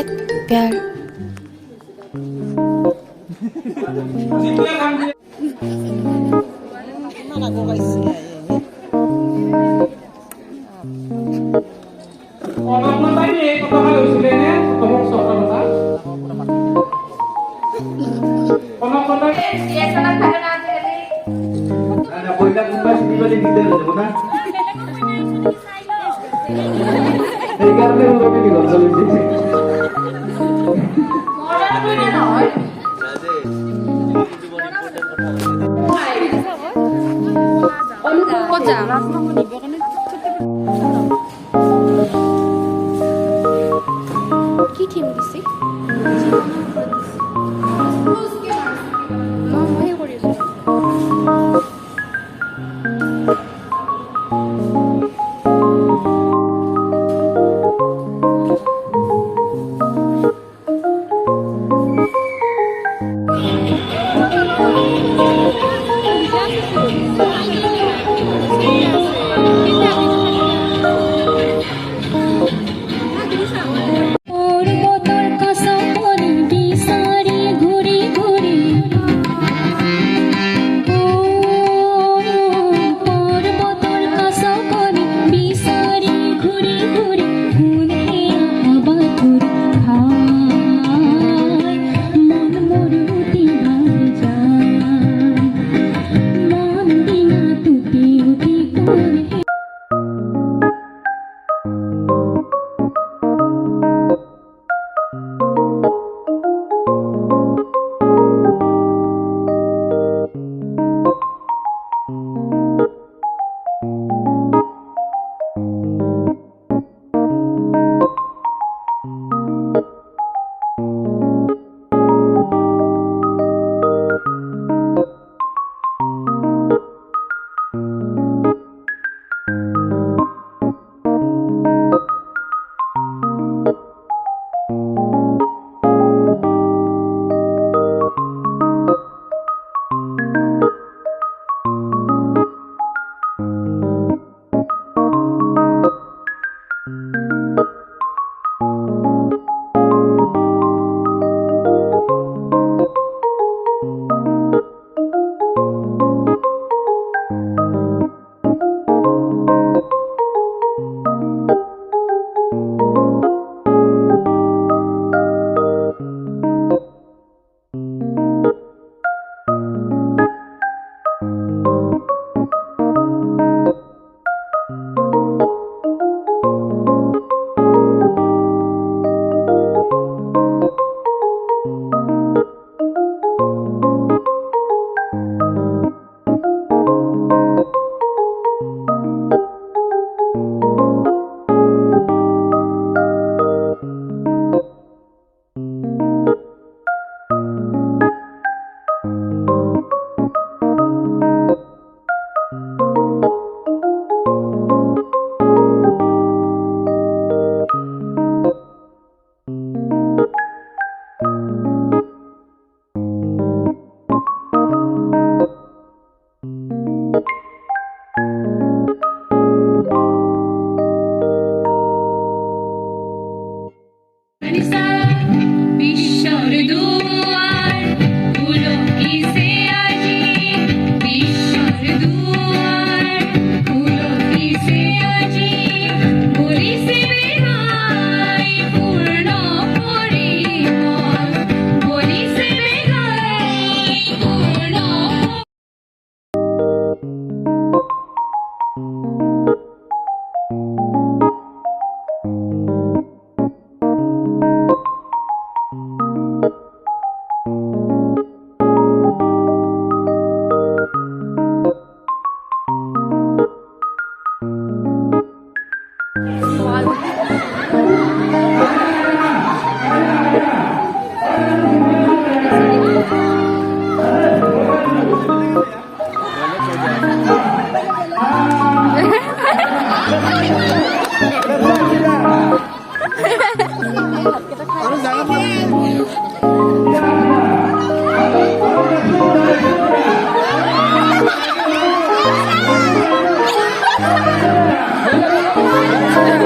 샛별. 엄마가 뭐가 있어야 해. Orang tadi kata kalau sebenarnya ketemu seorang kan? Orang kata biasa lah karena ada ni. ada bola kumpas di bawah kita ada bukan? Ini karena udah ini loh solusi. Orang punya nol. 꽂아. কি theme দিছি? মই কৰি আছো।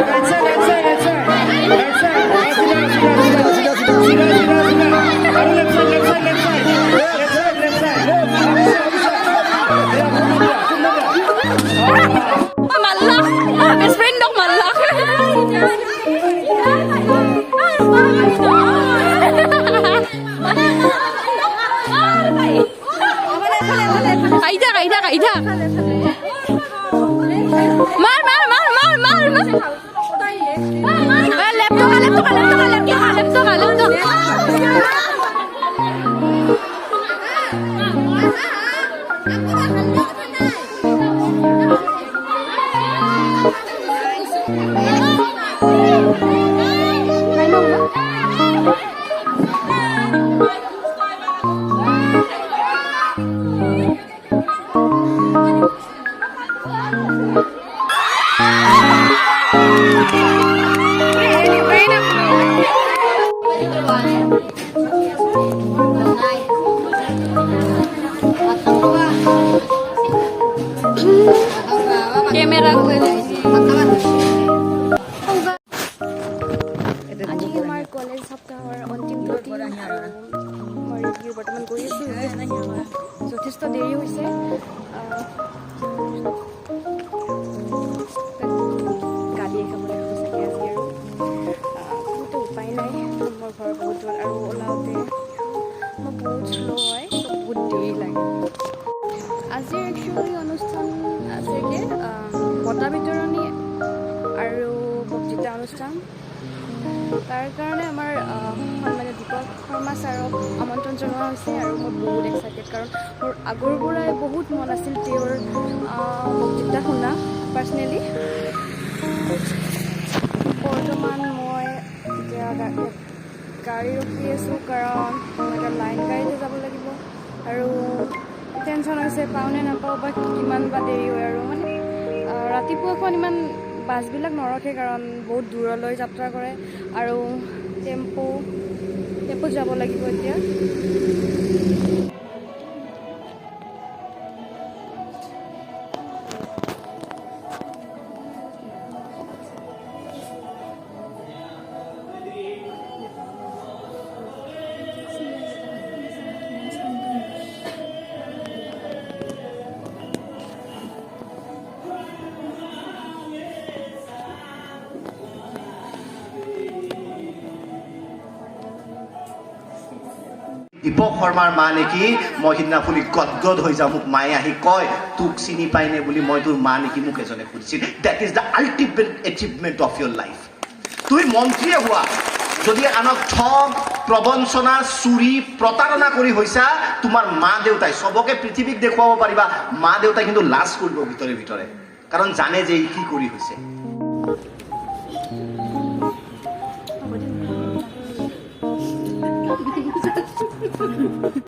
Right side, right side, right side. Right side. Malak. Best friend dong malak. Kaida. Mar. Laptop ka. Camera ko. আজি আমাৰ college সপ্তাহৰ অন্তিম দিন মই ৰিভিউ বৰ্তমান কৰি আছোঁ। যথেষ্ট দেৰি হৈছে। গালিয়ে খাবলৈ সঁচাকৈ আজি আৰু বহুতো উপায় নাই। মোৰ ঘৰ বহুত দূৰ আৰু ওলাওঁতে মই বহুত শ্ল' হয়, বহুত দেৰি লাগে। আজিৰ একচুৱেলি অনুষ্ঠান আছেগৈ বঁটা বিতৰণী আৰু বক্তৃতা অনুষ্ঠান। তাৰ কাৰণে আমাৰ সন্মানীয় দীপক শৰ্মা ছাৰক আমন্ত্ৰণ জনোৱা হৈছে আৰু মই বহুত এক্সাইটেড, কাৰণ মোৰ আগৰ পৰাই বহুত মন আছিল তেওঁৰ বক্তৃতা শুনা পাৰ্চনেলি। বৰ্তমান মই এতিয়া গাড়ী ৰখি আছোঁ, কাৰণ মই এটা লাইন গাড়ীতে যাব লাগিব আৰু টেনশ্যন হৈছে পাওঁনে নাপাওঁ বা কিমান বা দেৰি হয়। আৰু মানে ৰাতিপুৱাখন ইমান বাছবিলাক নৰখে, কাৰণ বহুত দূৰলৈ যাত্ৰা কৰে আৰু টেম্পোত যাব লাগিব এতিয়া। দীপক শৰ্মাৰ মা নেকি? মই সিদিনা ফুলি গদগদ হৈ যাওঁ। মোক মায়ে আহি কয় তোক চিনি পাইনে বুলি। মই তোৰ মা নেকি মোক এজনে সুধিছিল। That is the ultimate achievement of your life. তুমি মন্ত্ৰীয়ে হোৱা, যদি আনক ঠগ প্ৰবঞ্চনা চুৰি প্ৰতাৰণা কৰি হৈছা, তোমাৰ মা দেউতাই চবকে পৃথিৱীক দেখুৱাব পাৰিবা। মা দেউতাই কিন্তু লাজ কৰিব ভিতৰে, কাৰণ জানে যে ই কি কৰি হৈছে।